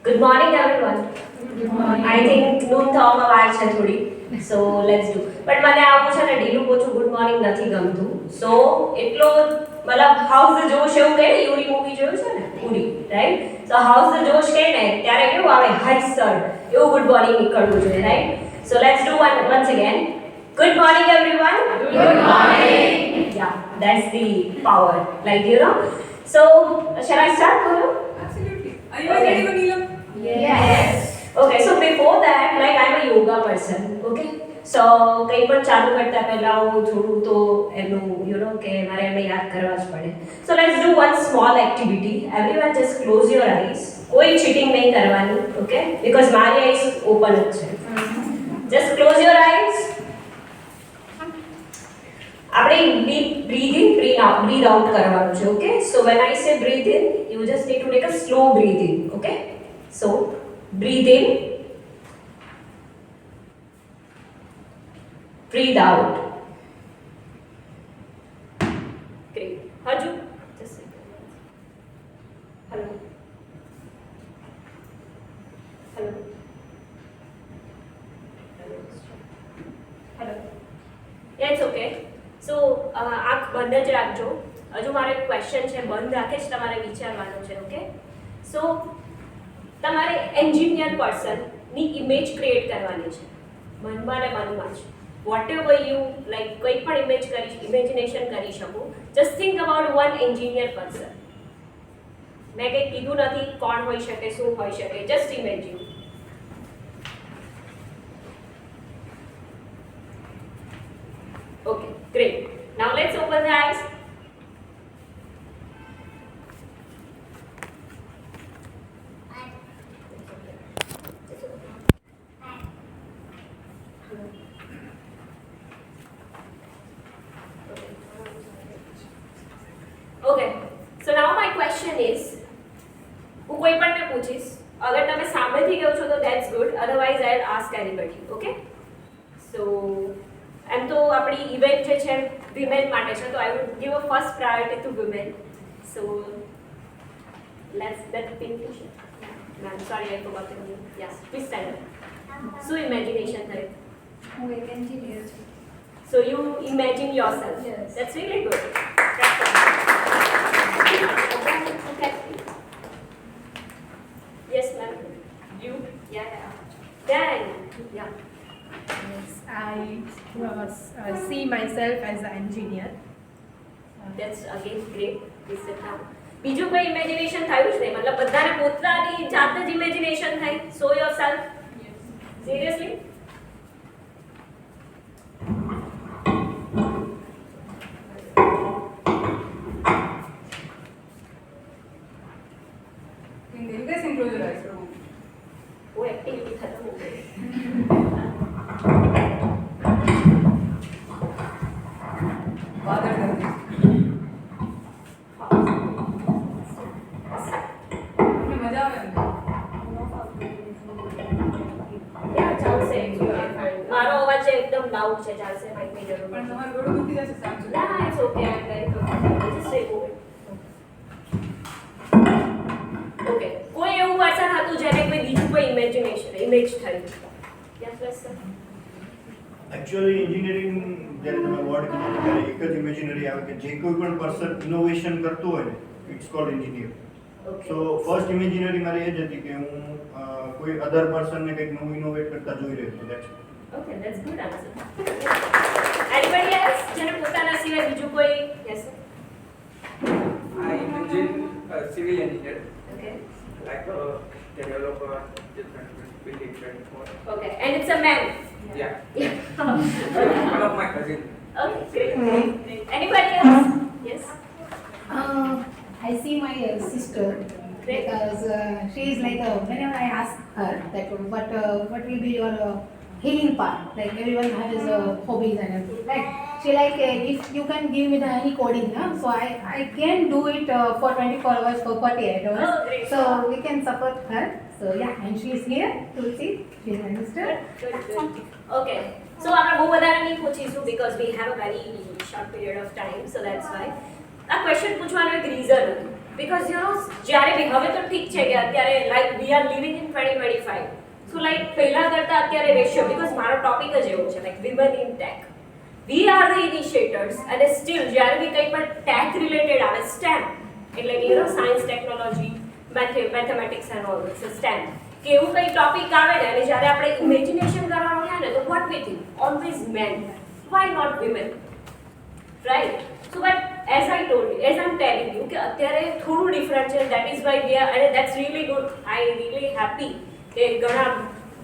Good morning, everyone. Good morning. I think noon થવામાં વાર છે થોડી. So let's do. But મને આવું છે ને ઢીલું પોચું good morning નથી ગમતું. So એટલો મતલબ હાઉસ ધ જોશ એવું કહે ને યુરી મૂવી જોયું છે ને Uri right. So how's the જોશ કહે ને ત્યારે કેવું આવે હાઈ સર એવું good morning નીકળવું જોઈએ રાઈટ. So let's do once again. Good morning, everyone. Good morning. Yeah, that's the power. Like you know. So shall I start, Guru? Absolutely. Are you ready, Neelam? Yes. Okay, so before that, like I'm a yoga person, okay? So કંઈ પણ ચાલુ કરતા પહેલા હું થોડું તો એનું કે મારે એને યાદ કરવા જ પડે. So let's do one small activity. Everyone just close your eyes. કોઈ cheating નહીં કરવાની, okay? Because મારી eyes open જ છે. Just close your eyes. આપણે breathe in, breathe out કરવાનું છે, okay? So when I say breathe in, you just need to take a slow breathing, okay? So breathe in, breathe out. Great. Haju, just say hello. Hello. Hello. Yeah, it's okay. So આંખ બંધ જ રાખજો. હજુ મારો એક question છે, બંધ રાખે જ તમારે વિચારવાનું છે, ઓકે? સો તમારે એન્જિનિયર પર્સનની ઇમેજ ક્રિએટ કરવાની છે મનમાં ને મનમાં જ વોટ એવર યુ લાઈક કોઈ પણ ઇમેજિનેશન કરી શકો. Just think about one engineer person. મેં કંઈ કીધું નથી કોણ હોઈ શકે શું હોઈ શકે, just imagine. Okay, great. Now let's open the eyes. Okay, so now my question is, હું કોઈ પણને પૂછીશ, અગર તમે સામેથી કહો છો તો that's good, otherwise I'll ask anybody, okay? So એમ તો આપણી ઇવેન્ટ જે છે વિમેન માટે છે, તો I would give a first priority to women. So let's that pink T-shirt. Ma'am sorry I forgot your name. Yes please stand up. શું imagination થયું? હું એક એન્જિનિયર છું. So you imagine yourself. Yes. That's really good. Okay. Yes ma'am. You? Yeah. Then yeah. Yes, I see myself as an engineer. That's again great. Please sit down. બીજું કોઈ imagination થયું જ નહીં, મતલબ બધાને પોતાની જાતે જ ઇમેજિનેશન થાય. So yourself. Seriously? You guys can close your eyes for a moment. वो एक्टिविटी खत्म हो गई. Father does this. તમને મજા આવે ને? યા ચાલશે. મારો અવાજ એકદમ લાઉડ છે, ચાલશે ભાઈ કઈ જરૂર પણ નથી. તમારું ગળું દુખી જશે સાંજ સુધી. ના it's okay, I am very comfortable. Just remove it. Okay, કોઈ એવું પર્સન હતું જેને કોઈ બીજું કોઈ ઇમેજ થઈ? Yes plus sir. Actually engineering જ્યારે તમે વર્ડ કીધું ત્યારે એક જ ઇમેજિનરી આવે કે જે કોઈ પણ પર્સન ઇનોવેશન કરતું હોય ને it's called engineer. Okay. So first imaginary મારી એ જ હતી કે હું કોઈ અધર પર્સનને કંઈક નવું ઇનોવેટ કરતા જોઈ રહ્યો છું. That's Okay, that's good answer. Anybody else? જેને પોતાના સિવાય બીજું કોઈ? Yes sir. I imagine a civil engineer, Okay. like a developer, different building trade. Okay, and it's a man. Yeah, Yeah. one of my cousins. Okay, great. Anybody else? Yes. I see my sister Great. because she is like whenever I ask her that what will be your healing part, like everyone has hobbies and everything, right? She like if you can give me the any coding, so I can do it for 24 hours for 48 hours. Oh, great. So we can support her. So yeah, and she is here to see. She is my sister. Good. Okay. So આપણે બહુ વધારે નહીં પૂછીશું because we have a very short period of time, so that's why. આ question પૂછવાનો એક reason હતું. because જ્યારે બી હવે તો ઠીક છે કે અત્યારે like we are living in 2025 so like પહેલા કરતા અત્યારે રેશિયો બીકોઝ મારો ટોપિક જ એવો છે like women in tech we are the initiators અને સ્ટીલ જ્યારે બી કંઈ પણ ટેક રિલેટેડ આવે સ્ટેમ એટલે કે science technology mathematics and all this stem કે એવું કંઈ ટોપિક આવે ને અને જ્યારે આપણે ઇમેજિનેશન કરવાનું થાય ને તો what we think always men why not women right so but as I told as I am telling you કે અત્યારે થોડું ડિફરન્ટ છે that is why we are અને that's really good I really happy કે ઘણા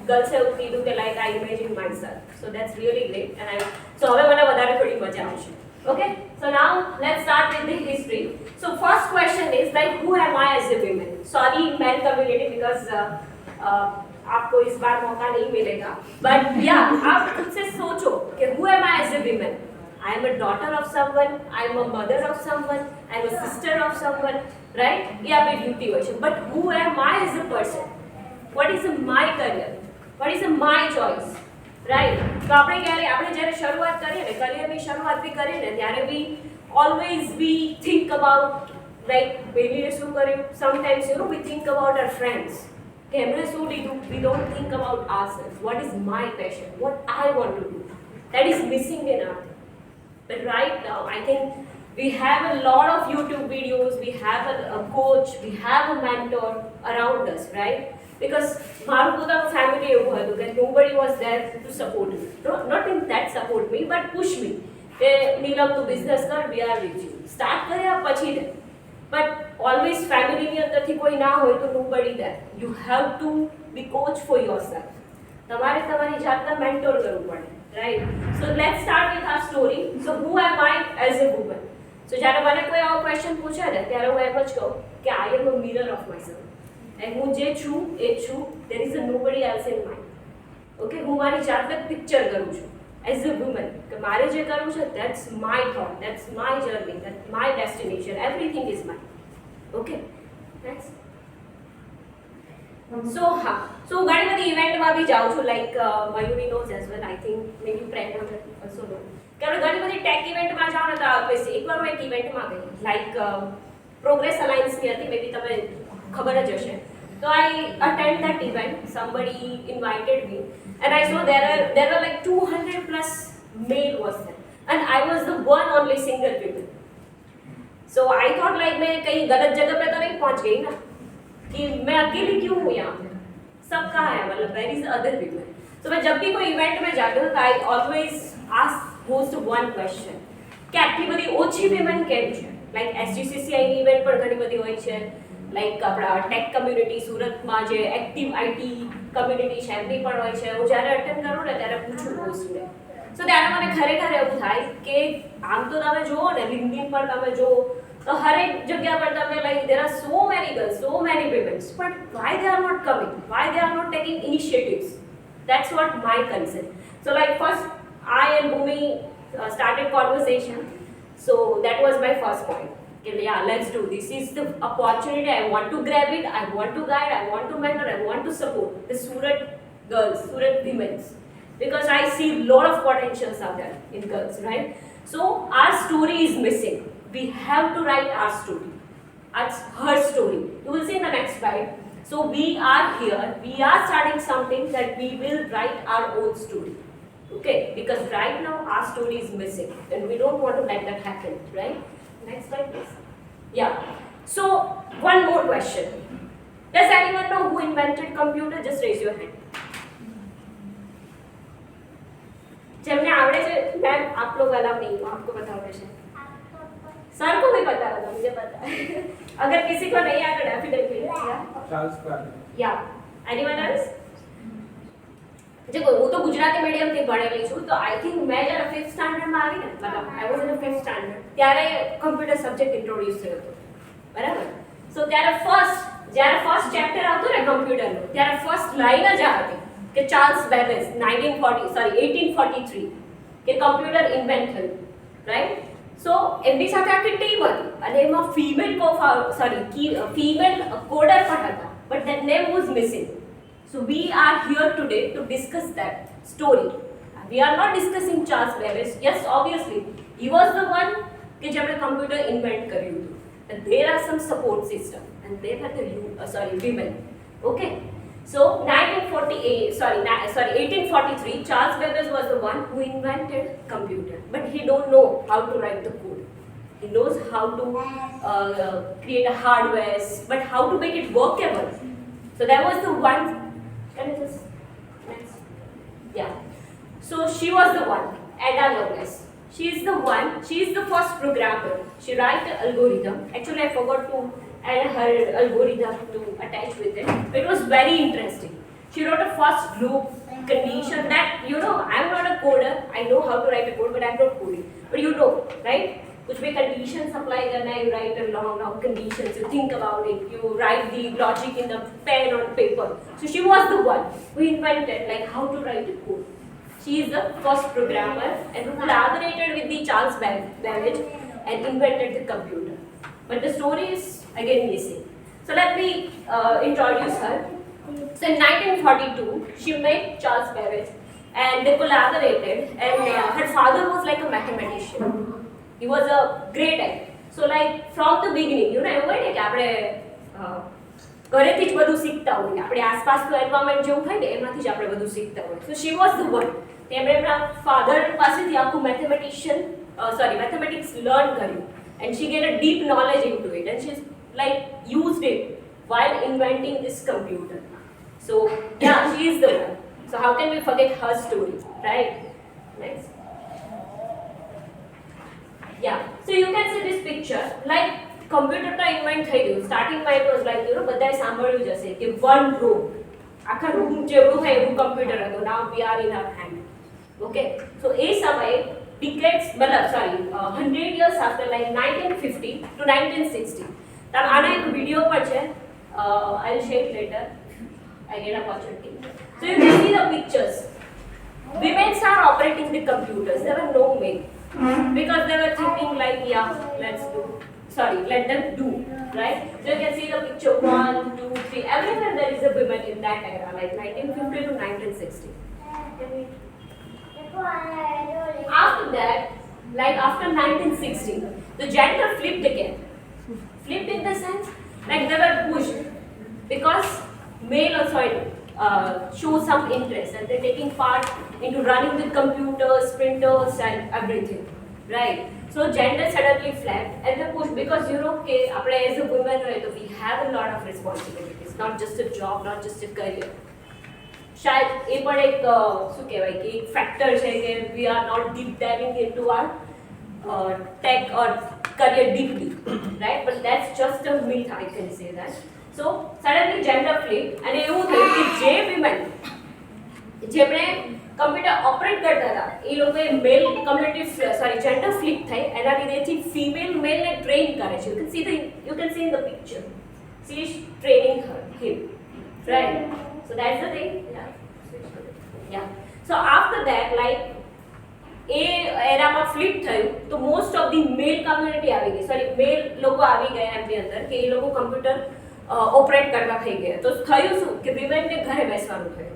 ગર્લ્સે એવું કીધું કે like I imagine myself so that's really great and I so હવે મને વધારે થોડી મજા આવશે okay so now let's start with the history so first question is like who am I as a woman sorry male community because आपको इस बार मौका नहीं मिलेगा but yeah आप खुद से सोचो कि who am I as a woman I am a daughter of someone I am a mother of someone I am a sister of someone right ये आपकी duty હોય છે but who am I as a person what is my career what is my choice right તો આપણે જ્યારે શરૂઆત કરીએ ને કરિયરની શરૂઆત બી કરીએ ને ત્યારે બી always we think about like બેબીએ શું કર્યું sometimes we think about our friends કે એમણે શું લીધું we don't think about ourselves what is my passion what I want to do that is missing in our but right now I think we have a lot of YouTube videos we have a coach we have a mentor around us right because મારું પોતાનું family એવું હતું કે nobody was there to support me not in that support me but push me કે નીલમ તું business કર we are with you start કર્યા પછી દે but always ફેમિલીની અંદરથી કોઈ ના હોય તો nobody there you have to be coach for yourself તમારે તમારી જાતને મેન્ટોર કરવું પડે right so let's start with our story so who am I as a woman so જ્યારે મને કોઈ આવો ક્વેશ્ચન પૂછે ને ત્યારે હું એમ જ કહું કે I am a mirror of myself and હું જે છું એ છું there is a nobody else in mind okay હું મારી જાતને પિક્ચર કરું છું as a woman કે મારે જે કરવું છે that's my thought that's my journey that's my destination everything is mine okay next so હા so ઘણી બધી ઇવેન્ટમાં બી જાઉં છું like Mayuri knows as well I think maybe પ્રેરણા also know કે આપણે ઘણી બધી ટેક ઇવેન્ટમાં જાઓ ને તો એકવાર હું એક ઇવેન્ટમાં ગઈ લાઈક પ્રોગ્રેસ અલાયન્સની હતી મેબી તમે ખબર જ હશે so I attend that event somebody invited me and I saw there were like 200 plus male was there and I was the one only single female so I thought like मैं कहीं गलत जगह पे तो नहीं पहुंच गई ना कि मैं अकेली क्यों हूँ यहाँ पे सब कहाँ है मतलब वेर इज अदर पीपल तो मैं जब भी कोई इवेंट में जाती हूँ तो I always ask host one question कि आटली बधी ओછી વિમેન કેમ છે લાઈક SGCCI ની ઇવેન્ટ પણ ઘણી બધી હોય છે લાઈક આપણા ટેક કમ્યુનિટી સુરતમાં જે એક્ટિવ આઈટી કમ્યુનિટી છે એમની પણ હોય છે હું જ્યારે અટેન્ડ કરું ને ત્યારે પૂછું હોસ્ટને સો ત્યારે મને ખરેખર એવું થાય કે આમ તો તમે જુઓ ને લિંક્ડઇન પર તમે જુઓ તો હરેક જગ્યા પર તમે like there are so many girls so many women but why they are not coming why they are not taking initiatives that's what my concern so like first I and Bhumi started conversation so that was my first point okay, yeah let's do this is the opportunity I want to grab it I want to guide I want to mentor I want to support the Surat girls Surat women because I see a lot of potentials out there in girls right so our story is missing we have to write our story that's her story you will see in the next slide so we are here we are starting something that we will write our own story okay because right now our story is missing and we don't want to let that happen right next slide please yeah so one more question does anyone know who invented computer just raise your hand જેમને આવડે છે ma'am आप लोग allow नहीं हो आपको पता होगा शायद सर को भी पता होगा मुझे पता है अगर किसी को नहीं आता डेफिनेटली या एनीवन एल्स देखो હું તો ગુજરાતી મીડિયમથી ભણેલી છું તો આઈ થિંક મેં જ્યારે 5th સ્ટાન્ડર્ડમાં આવી ને મતલબ I was in 5th standard ત્યારે કમ્પ્યુટર સબ્જેક્ટ ઇન્ટ્રોડ્યુસ થયો હતો બરાબર સો ત્યારે જ્યારે ફર્સ્ટ ચેપ્ટર આવતું ને કમ્પ્યુટરનું ત્યારે ફર્સ્ટ લાઈન જ આ હતી કે ચાર્લ્સ બેબેજ 1843 કે કમ્પ્યુટર ઇન્વેન્ટ થયું રાઈટ સો એમની સાથે આખી ટીમ હતી અને એમાં ફિમેલ કોડર પણ હતા but that name was missing so we are here today to discuss that story we are not discussing Charles Babbage yes obviously he was the one કે જેમણે કમ્પ્યુટર ઇન્વેન્ટ કર્યું હતું but there are some support system, and they were the women. Okay. So 1843, Charles Babbage was the one who invented computer, but he don't know how to write the code. He knows how to create a hardware, but how to make it workable. So that was the one. Can I just next? Yeah. So she was the one, Ada Lovelace. She is the one. She is the first programmer. She write the algorithm. Actually, I forgot to add her algorithm to attach with it. It was very interesting. She wrote a first loop condition that, I'm not a coder. I know how to write a code, but I'm not coding. But right? कुछ भी conditions apply करना है, you write a long conditions, you think about it, you write the logic in the pen on paper. So she was the one who invented like how to write a code. She is the first programmer and who collaborated with the Charles Babbage and invented the computer. But the story is again missing. So let me introduce her. So in 1942, she met Charles Babbage and they collaborated, and her father was like a mathematician. He was a great guy. So like from the beginning, એવું હોય ને કે આપણે ઘરેથી જ બધું શીખતા હોઈએ, આપણે આસપાસનું એન્વાયરમેન્ટ જેવું હોય ને એમાંથી જ આપણે બધું શીખતા હોઈએ. So she was the one. તેમણે એમના ફાધર પાસેથી આખું મેથેમેટિક્સ લર્ન કર્યું, and she get a deep knowledge into it, and she's like used it while inventing this computer. So yeah, she is the one. So how can we forget her story, right? Next. Yeah, so you can see this picture, like computer તો invent થઈ ગયું. સ્ટાર્ટિંગમાં it was like બધાએ સાંભળ્યું જ હશે કે one room, આખા રૂમ જેવડું હોય એવું કમ્પ્યુટર હતું. Now we are in our hand. Okay, so એ સમયે decades 100 years after, like 1950 to 1960. તો આના એક વિડિયો પણ છે. I'll share it later. I get an opportunity. So you can see the pictures. Women are operating the computers. There were no men. Because they were thinking like, let them do, right? So you can see the picture 1, 2, 3, everywhere there is a woman in that era, like 1950 to 1960. After that, like after 1960, the gender flipped again. Flipped in the sense, like they were pushed because male also show some interest and they're taking part into running the computers, printers and everything, right? So gender suddenly flagged and they pushed because as a woman, we have a lot of responsibilities, not just a job, not just a career. शायद ये पण एक factor है कि we are not deep diving into our tech or career deeply, right? But that's just a myth, I can say that. So suddenly gender flipped and એવું થયું કે જે women જેમણે કમ્પ્યુટર ઓપરેટ કરતા હતા એ લોકોએ મેલ કમ્યુનિટી જેન્ડર ફ્લિપ થઈ, એના લીધેથી ફિમેલ મેલને ટ્રેન કરે છે. You can see in the picture, she is training him, right? So that's the thing. Yeah. So after that, like એ એરામાં ફ્લિપ થયું તો most of the male community આવી ગઈ, મેલ લોકો આવી ગયા એમની અંદર કે એ લોકો કમ્પ્યુટર ઓપરેટ કરવા થઈ ગયા. તો થયું શું કે વિમેનને ઘરે બેસવાનું થયું.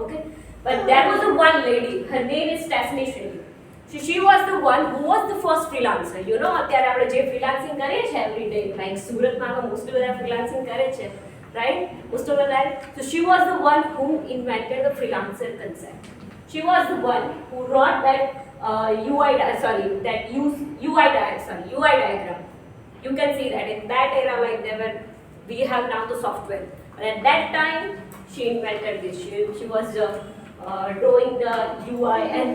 Okay, but there was a one lady, her name is Stephanie Shelley. She was the one who was the first freelancer. અત્યારે આપણે જે freelancing કરીએ છીએ every day, like સુરતમાં મોસ્ટલી બધા freelancing કરે છે, right? Most of the time. So she was the one who invented the freelancer concept. She was the one who wrote that UI diagram. You can see that in that era, like we have now the software. But at that time, she invented this. She was drawing the UI, and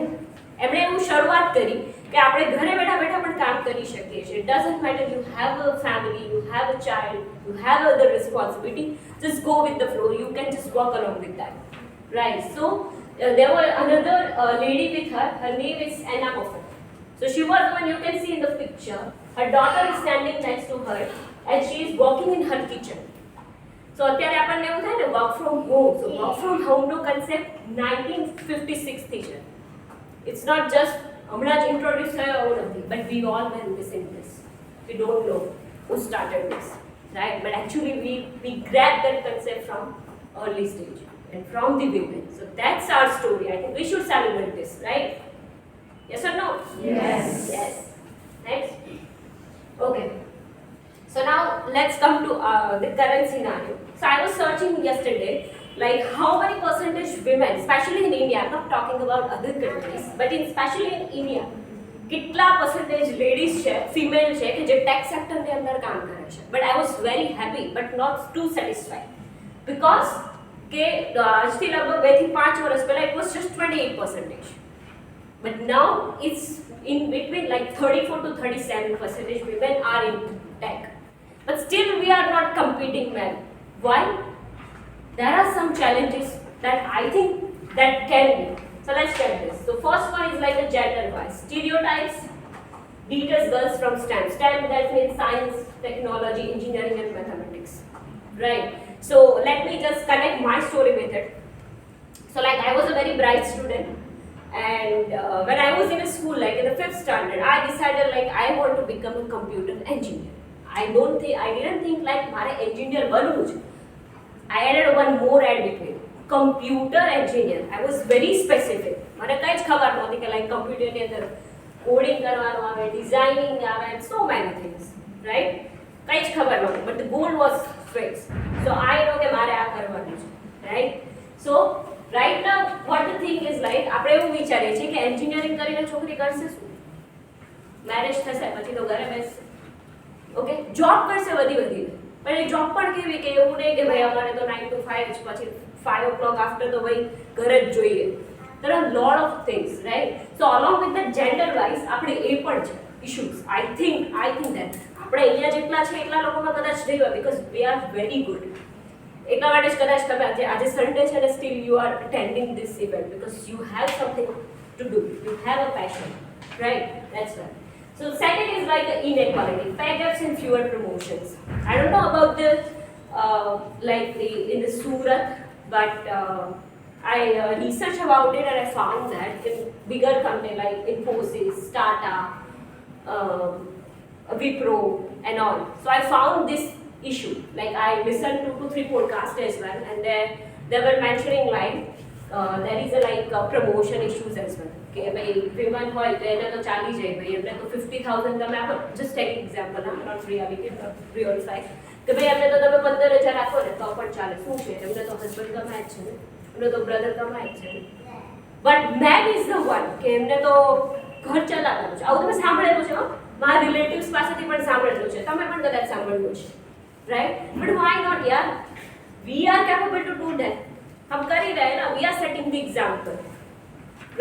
એમણે એવું શરૂઆત કરી કે આપણે ઘરે બેઠા બેઠા પણ કામ કરી શકીએ છીએ. It doesn't matter, you have a family, you have a child, you have other responsibility, just go with the flow. You can just walk along with that, right? So there was another lady with her. Her name is Anna Moffat. So she was the one, you can see in the picture. Her daughter is standing next to her and she is working in her kitchen. So અત્યારે આપણને એવું થાય ને work from home. So work from હોમનો concept 1956 થી છે. It's not just હમણાં જ ઇન્ટ્રોડ્યુસ થયો એવું નથી, but we all were missing this. We don't know who started this, right? But actually we grabbed that concept from early stage and from the women. So that's our story. I think we should celebrate this, right? Yes or no? Yes. Next. Okay. So now let's come to the current scenario. So I was searching yesterday, like how many percentage women, especially in India, I'm not talking about other countries, but especially in India, કેટલા percentage ladies છે, female છે કે જે tech sector ની અંદર કામ કરે છે. But I was very happy, but not too satisfied, because કે આજથી લગભગ 2 થી 5 વર્ષ પહેલા it was just 28%. But now it's in between like 34 to 37% women are in tech. But still we are not competing well. Why? There are some challenges that I think that can be. So let's check this. So first one is like a gender wise. Stereotypes deters girls from STEM. STEM, that means science, technology, engineering and mathematics. Right? So let me just connect my story with it. So like I was a very bright student, and when I was in a school, like in the 5th standard, I decided like I want to become a computer engineer. I didn't think like મારે engineer બનવું છે. I added one more add between, computer engineer. I was very specific. મને કઈ જ ખબર નહોતી કે like computer ની અંદર coding કરવાનું આવે, designing આવે, and so many things, right? કઈ જ ખબર નહોતી, but the goal was fixed. So I know કે મારે આ કરવાનું છે, right? So right now what the thing is like, આપણે એવું વિચારીએ છીએ કે engineering કરીને છોકરી કરશે શું? મેરેજ થશે પછી તો ઘરે બેસશે. ઓકે, જોબ કરશે વધી પણ એ જોબ પણ કેવી કે એવું નહીં કે ભાઈ અમારે તો 9 to 5 જ, પછી 5 o'clock after તો ભાઈ ઘરે જ જોઈએ. There are a lot of things, right? So along with that gender wise આપણે એ પણ છે issues. I think that આપણે અહીંયા જેટલા છે એટલા લોકોમાં કદાચ નહીં હોય, because we are very good. એટલા માટે જ કદાચ તમે આજે સન્ડે છે ને still you are attending this event because you have something to do, you have a passion, right? That's right. So second is like the inequality, pay gaps and fewer promotions. I don't know about the in the Surat, but I researched about it and I found that in bigger company like Infosys, Tata, Wipro and all. So I found this issue. Like I listened to 2-3 podcasts as well, and they were mentioning like there is a promotion issues as well. કે ભાઈ women હોય તો એને તો ચાલી જાય ભાઈ, એમને તો 50,000 તમે આપો. Just take example, I'm not real side, કે ભાઈ એમને તો તમે 15,000 આપો ને તો પણ ચાલે. શું છે, એમને તો હસબન્ડ કમાય જ છે ને, એમને તો બ્રધર કમાય જ છે ને. But main is the one કે એમને તો ઘર ચલાવવાનું છે. આવું તમે સાંભળેલું છે, મારા રિલેટિવ્સ પાસેથી પણ સાંભળેલું છે, તમે પણ કદાચ સાંભળ્યું છે, રાઈટ? બટ વાય નોટ યાર, we are capable to do that. हम कर ही रहे हैं ना, we are setting the example,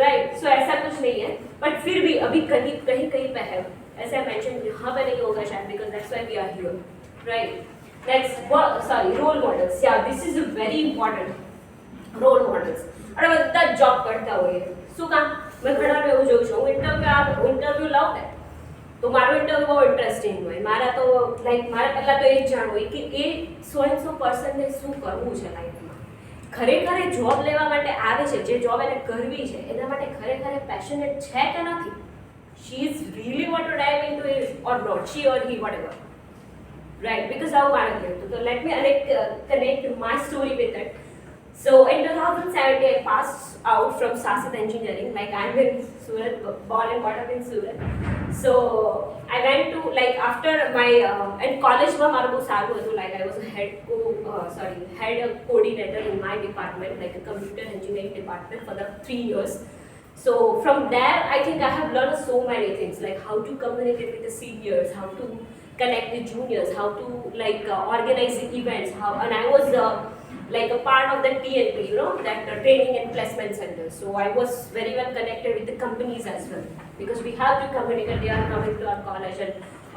right? So ऐसा कुछ नहीं है, बट फिर भी अभी कहीं पे है. ऐसे मेंशन यहाँ पे नहीं होगा शायद, because that's why we are here, right? Next, role models. Yeah this is very important. Role models અને બધા જોબ કરતા હોઈએ. શું કામ? મેં ઘણાને એવું જોયું છે, હું ઇન્ટરવ્યૂ લઉં ને તો મારું ઇન્ટરવ્યૂ બહુ ઇન્ટરેસ્ટિંગ હોય. મારે પહેલાં તો એ જ જાણવું હોય કે એ 100% શું કરવું છે લાઈફમાં. ખરેખર એ જોબ લેવા માટે આવે છે, જે જોબ એને કરવી છે એના માટે ખરેખર પેશનેટ છે કે નથી. She is really want to dive into it or not, she or he whatever, right? Because આવું મારે કહેતું. તો let me connect my story with it. So in 2017, I passed out from Sasit Engineering. Like I'm in Surat, born and brought up in Surat. So I went to after my in college, my like I was a head coordinator in my department, like a computer engineering department for the 3 years. So from there, I think I have learned so many things, like how to communicate with the seniors, how to connect with juniors, how to organize the events, and I was like a part of the TNP, that training and placement center. So I was very well connected with the companies as well, because we have to communicate. They are coming to our college and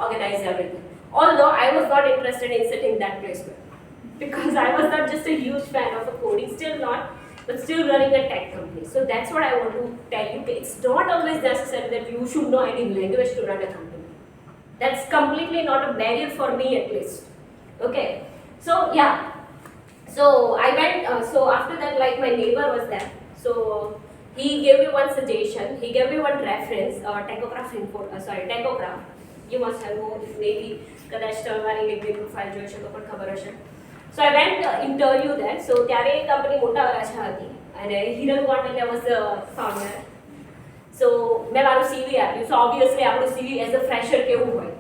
organize everything. Although I was not interested in sitting that placement, because I was not just a huge fan of the coding, still not, but still running a tech company. So that's what I want to tell you. It's not always necessary that you should know any language to run a company. That's completely not a barrier for me, at least. Okay, so yeah. So I went, so after that, my neighbor was there. So he gave me one suggestion, he gave me one reference, Techograph. You must have known, maybe કદાચ તમારી LinkedIn profile જોઈ છે તો પણ ખબર હશે. So I went interview there. So ત્યારે એ company મોટા વરાછા હતી અને Hiral Gondaliya was the founder. So મેં મારું CV આપ્યું. So obviously આપણું CV as a fresher કેવું હોય,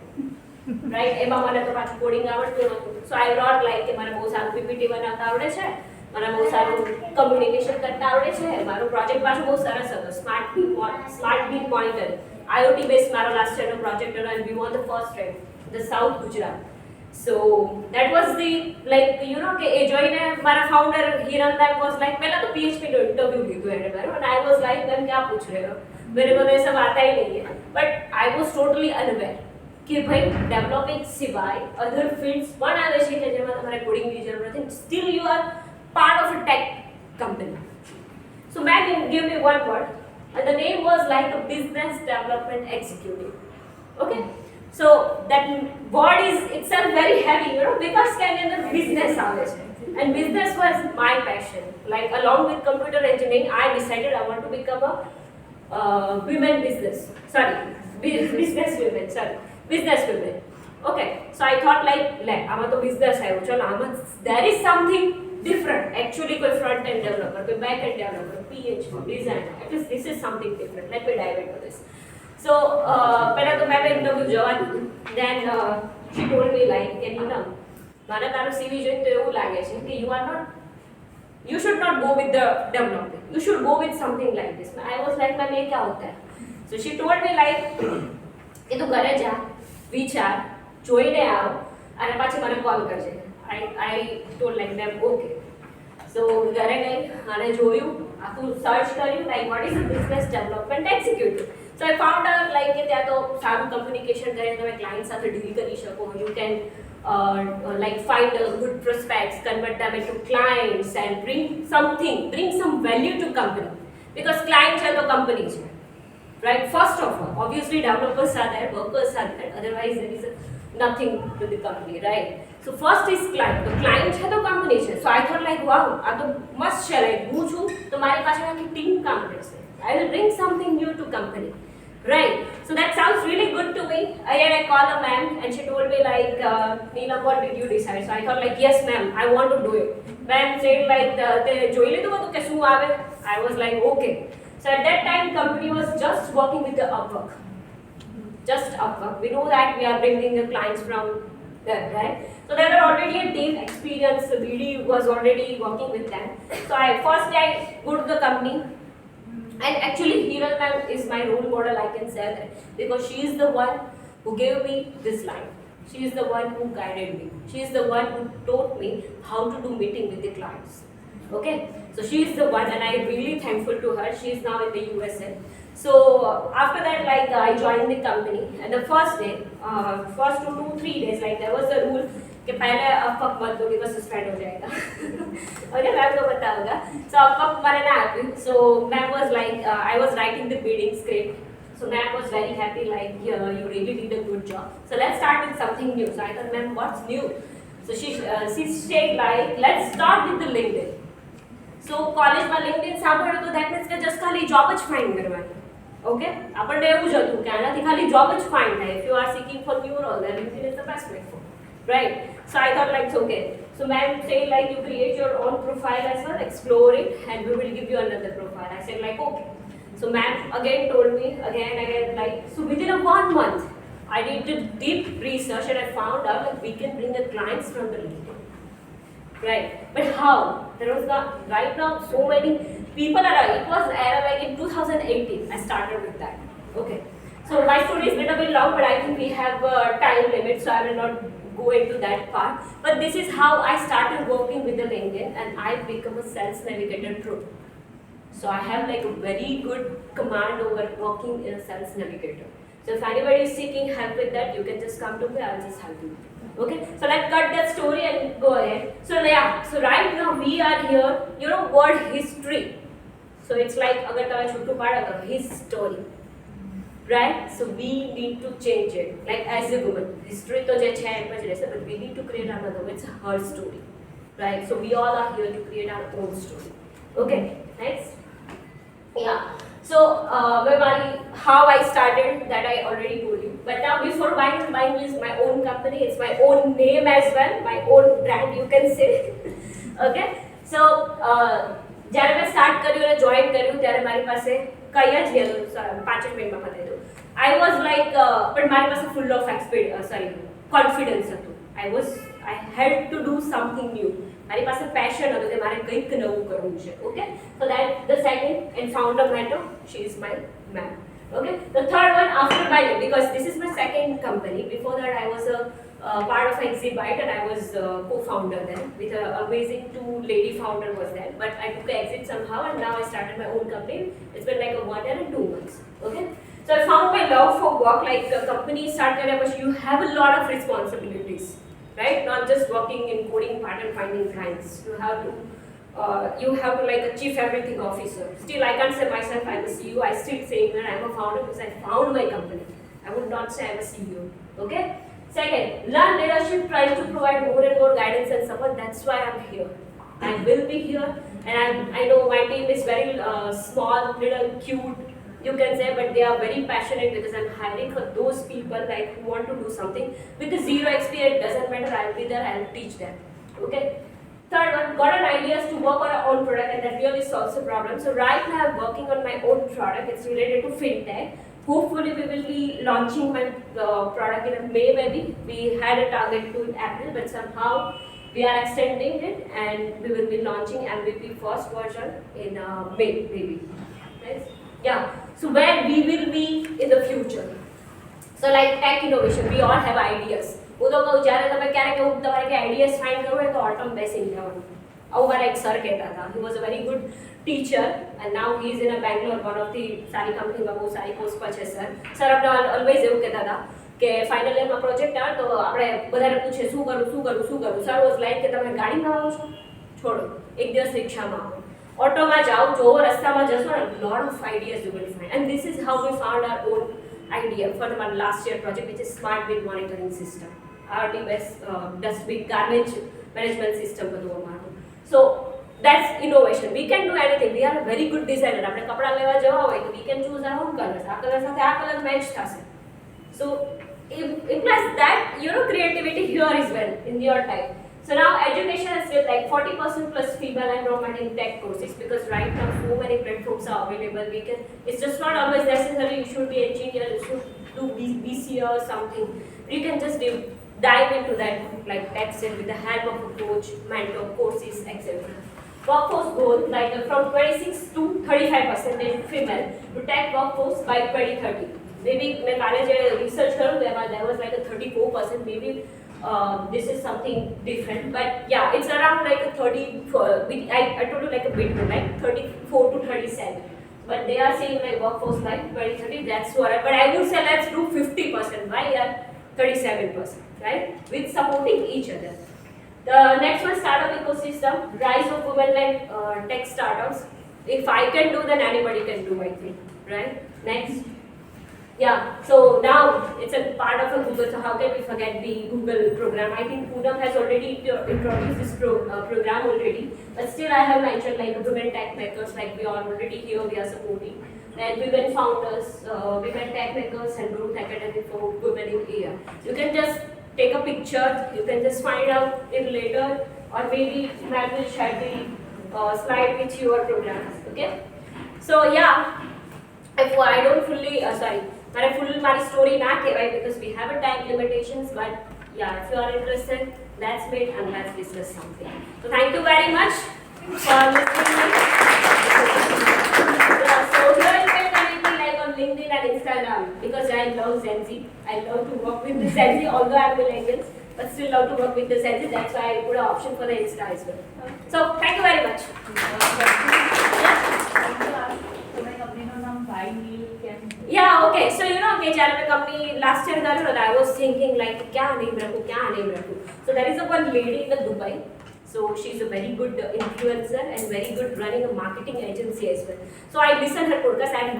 રાઈટ એમાં મને તો પાછું કોડિંગ આવડતું નહોતું સો આઈ નોટ લાઈક કે મને બહુ સારું પીપીટી બનાવતા આવડે છે મને બહુ સારું કમ્યુનિકેશન કરતા આવડે છે મારો પ્રોજેક્ટ પાછું બહુ સરસ હતો સ્માર્ટ બીન પોઇન્ટર IoT બેઝ મારો લાસ્ટ યરનો પ્રોજેક્ટ હતો and we won the first rank the south Gujarat so that was the like you know કે એ જોઈને મારા founder Hiran ma'am was like પહેલા તો PHP નો ઇન્ટરવ્યુ લીધું એને મારો અને આઈ વોઝ લાઈક મેમ क्या पूछ रहे हो मेरे को तो ये सब आता ही नहीं है but I was totally unaware कि भाई डेवलपिंग सिवाय अदर फील्ड्स પણ આવે છે કે જેમાં તમારે કોડિંગની જરૂર નથી still you are part of a tech company so ma'am give me one word and the name was like a business development executive okay so that word is itself very heavy you know because can in the business આવે છે and business was my passion like along with computer engineering I decided I want to become a women business business women okay so I thought like આમાં તો business આવ્યો ચલો આમાં there is something different actually કોઈ front end developer કોઈ back end developer PHP designer at least this is something different let me dive into this so પહેલા તો મેં ઇન્ટરવ્યુ જવા દીધું then she told me like કે નીલમ મારા તારો CV જોઈને તો એવું લાગે છે કે you should not go with the development you should go with something like this I was like ma'am ये क्या होता है so she told me like કે તું ઘરે જા વિચાર જોઈને આવ અને પાછી મને કોલ કરજે I told like them okay so ઘરે ગઈ અને જોયું આખું સર્ચ કર્યું like what is a business development executive so I found out like કે ત્યાં તો સારું કમ્યુનિકેશન કરીને તમે ક્લાયન્ટ સાથે ડીલ કરી શકો you can like find good prospects convert them into clients and bring some value to company because client છે તો company છે right first of all obviously developers are there workers are there otherwise there is nothing to the company right so first is client તો client છે તો company છે so I thought like wow આ તો મસ્ત છે like હું છું તો મારી પાસે આખી ટીમ કામ કરશે I will bring something new to company right so that sounds really good to me again I called a ma'am and she told me like Neelam what did you decide so I thought like yes ma'am I want to do it ma'am said like તે જોઈ લીધું બધું કે શું આવે I was like okay so at that time company was just working with the Upwork just Upwork we know that we are bringing the clients from there right so there were already a team experience the BD was already working with them so I first I go to the company and actually Hiral ma'am is my role model I can say that because she is the one who gave me this line she is the one who guided me she is the one who taught me how to do meeting with the clients okay so she is the one and I am really thankful to her she is now in the USA so after that like I joined the company and the first day first 2-3 days like there was a rule कि पहले अपक मत दो because suspend हो जाएगा okay ma'am को पता होगा सो अपक मैंने ना आती so ma'am was like I was writing the bidding script so ma'am was very happy like you really did a good job so let's start with something new so I thought ma'am what's new so she said like let's start with the LinkedIn so college માં LinkedIn સાંભળ્યું તો that means કે just ખાલી job જ find કરવાની okay આપણને એવું જ હતું કે આનાથી ખાલી job જ find થાય if you are seeking for new role then LinkedIn is the best platform right so I thought like it's okay so ma'am said like you create your own profile as well explore it and we will give you another profile I said like okay so ma'am again told me again like so within a 1 month I did deep research and I found out that we can bring the clients from the LinkedIn right but how there was not right now so many people are it was era like in 2018 I started with that okay so my story is a little bit long but I think we have a time limit so I will not go into that part but this is how I started working with the LinkedIn and I become a sales navigator pro so I have like a very good command over working in a sales navigator so if anybody is seeking help with that you can just come to me I'll just help you okay so let's cut that story and go ahead so yeah so right now we are here you know word history so it's like agar tama chuttu pada to his story right so we need to change it like as a woman history to je chhe em જ રહેશે but we need to create another it's her story right so we all are here to create our own story okay next yeah so how I started that I already told you but now before ByNiel is my own company it's my own name as well my own brand you can say okay so જ્યારે મેં start કર્યું અને join કર્યું ત્યારે મારી પાસે કઈ જ નહીં 5 મિનિટમાં પતાવી દઉં I was like but મારી પાસે full of experience કોન્ફિડન્સ હતું. I had to do something new. મારી પાસે પેશન હતું કે મારે કંઈક નવું કરવું છે. Okay, so that the second and founder mentor, she is my ma'am. Okay, the third one after ByNiel, because this is my second company. Before that I was a part of Exhibit and I was co-founder then with an amazing two lady founder was there, but I took an exit somehow and now I started my own company. It's been like a 1 year and 2 months. Okay, so I found my love for work. Like a company started, but you have a lot of responsibilities, right? Not just working in coding part and finding clients. You have to like achieve everything officer. Still I can't say myself I'm a CEO. I still say that I'm a founder because I found my company. I would not say I'm a CEO. Okay, second, learn leadership, trying to provide more and more guidance and support. That's why I'm here. I will be here, and I know my team is very small, little cute, you can say, but they are very passionate because I'm hiring for those people like who want to do something with the zero experience. Doesn't matter, I'll be there, I'll teach them. Okay, third one, got an ideas to work on our own product and that really solves the problem. So right now I'm working on my own product. It's related to fintech. Hopefully we will be launching my product in May maybe. We had a target to in April, but somehow we are extending it and we will be launching MVP first version in May maybe. Right? Yeah, so where we will be in the future. So like tech innovation, we all have ideas. હું તો કહું જ્યારે તમે ક્યારેક એવું તમારે કે ideas find કરવું હોય તો ઓટોમ બેસી જવાનું. આવું મારા એક સર કહેતા હતા. He was a very good teacher and now he is in a Bangalore, one of the સારી કંપનીમાં બહુ સારી પોસ્ટ પર છે સર. સર આપણે ઓલવેઝ એવું કહેતા હતા કે ફાઇનલ યરમાં પ્રોજેક્ટ આવે તો આપણે બધાને પૂછે શું કરું. સર વોઝ લાઈક કે તમે ગાડીમાં આવો છો, છોડો, એક દિવસ રિક્ષામાં આવો, ઓટોમાં જાઓ, જો રસ્તામાં જશો ને, lot of ideas you will find. And this is how we found are on idea for the last year project, which is smart bin monitoring system. RDS dustbin garbage management system બધું અમારું. So that's innovation. We can do anything. We are a very good designer. આપણે કપડા લેવા જવા હોય તો we can choose our own colors. આ colour સાથે આ કલર મેચ થશે. So implies that creativity here as well in your type. So now education is still like 40% plus female enrollment in tech courses because right now so many platforms are available. It's just not always necessary you should be engineer, you should do BCA or something. You can just dive into that like tech with the help of a coach, mentor, courses, etc. Workforce goal like from 26 to 35% female to tech workforce by 2030. Maybe मैं काले जो research करूँ there was like a 34%. Maybe this is something different, but yeah, it's around like a 34. I told you like a bit like 34 to 37. But they are saying like workforce like 2030. That's what. But I would say let's do 50%. Why 37%? Right? With supporting each other. The next one, startup ecosystem, rise of women-led tech startups. If I can do, then anybody can do. I think. Right? Next. Yeah, so now it's a part of a Google, so how can we forget the Google program? I think Poonam has already introduced this program already, but still I have mentioned like women Techmakers, like we are already here, we are supporting. Then women founders, women Techmakers and Growth Academy for women in AI. You can just take a picture, you can just find out it later, or maybe Matt will share the slide with your programs, okay? So yeah, if I don't fully, my story not right because we have a time limitations, but yeah, if you are interested, let's meet and let's discuss something. So thank you very much for listening. So here you can connect me like on LinkedIn and Instagram because I love Gen Z. I love to work with the Gen Z, although I'm millennials, but still love to work with the Gen Z. That's why I put an option for the Insta as well. So thank you very much. Yeah, okay. So કે જ્યારે મેં company last year કર્યું ને I was thinking like क्या name रखूं. So there is a one lady in Dubai. So she's a very good influencer and very good running a marketing agency as well. So I listen her podcast. I'm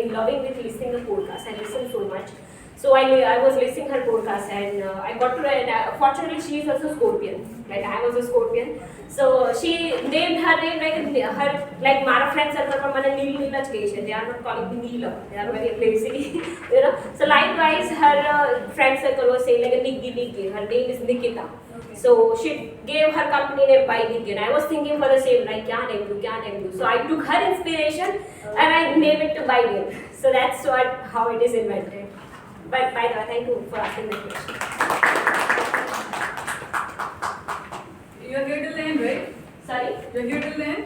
in loving with listening the podcast. I listen so much. So I was listening her podcast and I got to fortunately she is also Scorpion. Like I was a Scorpion. So she named her name like મારા friend circle પર મને નીલ જ કહે છે. They are not calling me Neelam. They are very lazy. So likewise her friend circle was saying like a Nikki. Her name is Nikita. So she gave her company name ByNiel. And I was thinking for the same like क्या name do. So I took her inspiration and I named it to ByNiel. So that's how it is invented. But by the way, thank you for asking that question. You're here till the end, right? Sorry? You're here till the end?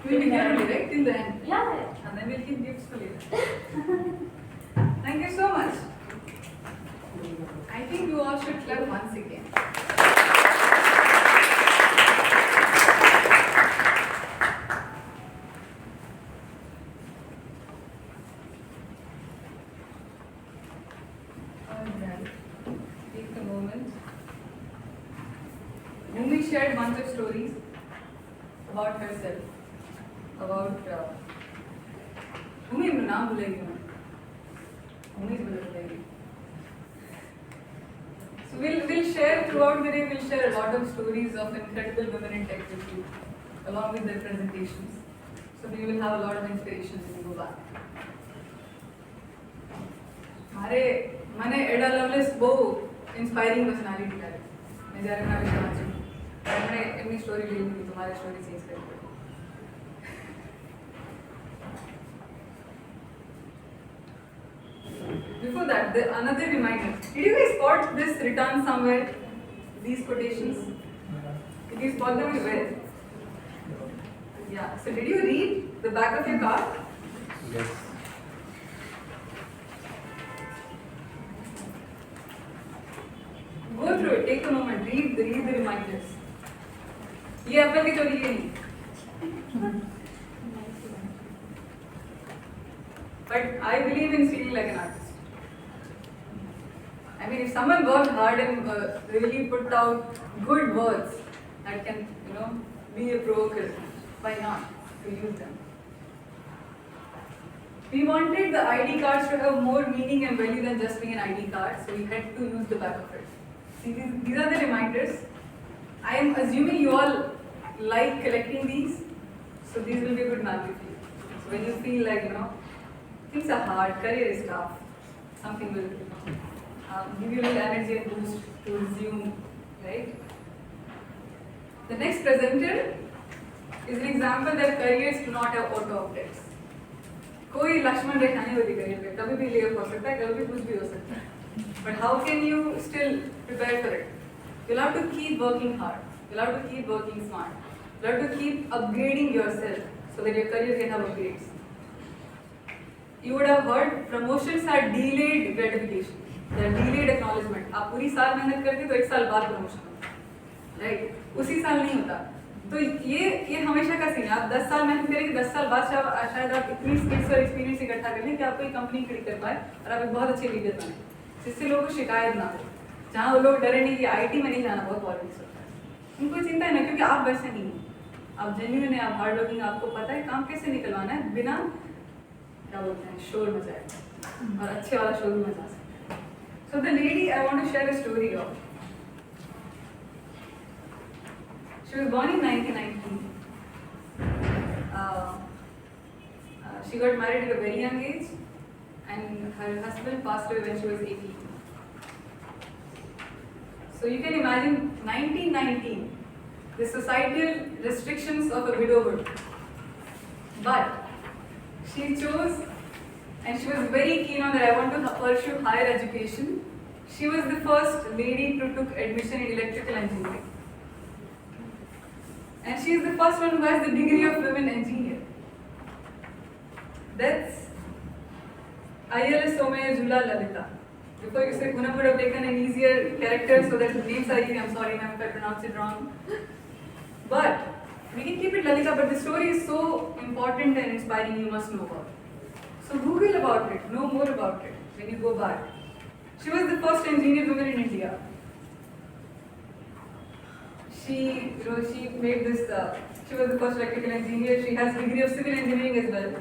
We'll be here only, right? Till the end. Yeah. And then we'll keep gifts for later. Thank you so much. I think you all should clap once again. Alright. Take a moment. Bhumi shared a bunch of stories about herself. About Bhumi, नाम भूलेगी मैं. Bhumi भूलेगी. So we'll share throughout the day. We'll share a lot of stories of incredible women in tech with you, along with their presentations. So we will have a lot of inspiration when we go back. મને એડા Lovelace બહુ inspiring personality લાગે. મેં જ્યારે એમના વિશે વાંચ્યું એમણે એમની સ્ટોરી લઈ લીધી તો મારી સ્ટોરી ચેન્જ કરી પડી. Before that, another reminder. Did you guys spot this written somewhere? These quotations? Did you spot them where? Yeah. So did you read the back of your car? Yes. Go through it. Take a moment. Read the reminders. ये अपन की चोरी है नहीं. But I believe in feeling like an artist. I mean, if someone worked hard and really put out good words that can, be a provoker, why not to use them? We wanted the ID cards to have more meaning and value than just being an ID card, so we had to use the back of it. See, these are the reminders. I am assuming you all like collecting these, so these will be a good magic for you. So when you feel like, things are hard, career is tough, something will give you a little energy and boost to resume, right? The next presenter is an example that careers do not have auto updates. कोई लक्ष्मण रेखा नहीं होती career पे, कभी भी लेव हो सकता है, कभी भी कुछ भी हो सकता है. But how can you still prepare for it? You'll have to keep working hard. You'll have to keep working smart. You'll have to keep upgrading yourself so that your career can have upgrades. You would have heard promotions are delayed gratification. They are delayed acknowledgement. आप पूरी साल मेहनत करते तो एक साल बाद promotion होता है, right? उसी साल नहीं होता. तो ये हमेशा का सीन है. आप 10 साल मेहनत करेंगे, 10 साल बाद शायद आप इतनी स्किल्स और एक्सपीरियंस इकट्ठा कर लें कि आपको एक कंपनी खड़ी कर पाए और आप एक बहुत अच्छे लीडर बने, जिससे लोगों को शिकायत ना हो. जहाँ वो लोग डरे नहीं कि आईटी में नहीं जाना बहुत पॉलिटिक्स होता है, उनको चिंता है ना, क्योंकि आप वैसे नहीं हैं. आप जेन्युइन है, आप हार्ड वर्किंग, आपको पता है काम कैसे निकलवाना है बिना क्या बोलते हैं शोर मचाए, और अच्छे वाला शोर भी मचा सकते हैं. So the lady I want to share a story of. She was born in 1919. She got married at a very young age, and her husband passed away when she was 18. So you can imagine 1919, the societal restrictions of a widowhood. But she chose, and she was very keen on that. I want to pursue higher education. She was the first lady to took admission in electrical engineering. And she is the first one who has the degree of women engineer. That's ILS Somaya Jula Lalita. Before you say, Poonam would have taken an easier character so that the names are easy. I'm sorry ma'am if I pronounce it wrong. But we can keep it Lalita, but the story is so important and inspiring, you must know about it. So Google about it, know more about it when you go back. She was the first engineer woman in India. She made this. She was the first electrical engineer. She has a degree of civil engineering as well.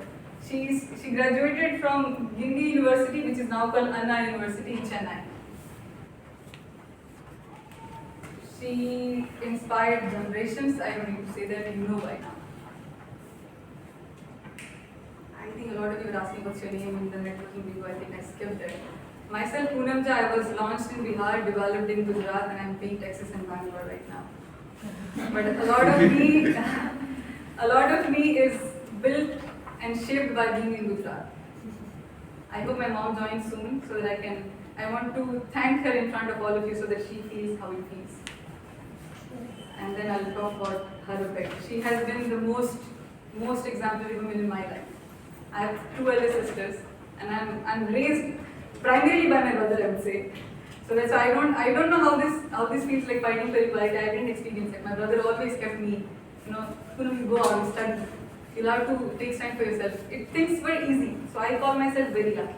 She graduated from Gindi University, which is now called Anna University in Chennai. She inspired generations. I don't need to say that, you know by now. I think a lot of you are asking what's your name in the networking video. I think I skipped it. Myself, Poonam Jha, I was launched in Bihar, developed in Gujarat, and I'm paying taxes in Bangalore right now. But a lot of me is built and shaped by being in Gujarat. I hope my mom joins soon so that I want to thank her in front of all of you so that she feels how it feels. And then I'll talk about her effect. She has been the most exemplary woman in my life. I have 2 elder sisters, and I'm raised primarily by my brother, I would say. So that's why I don't know how this feels like fighting for equality. I didn't experience it. My brother always kept me, you go out and study. You'll have to take time for yourself. Things were easy, so I call myself very lucky.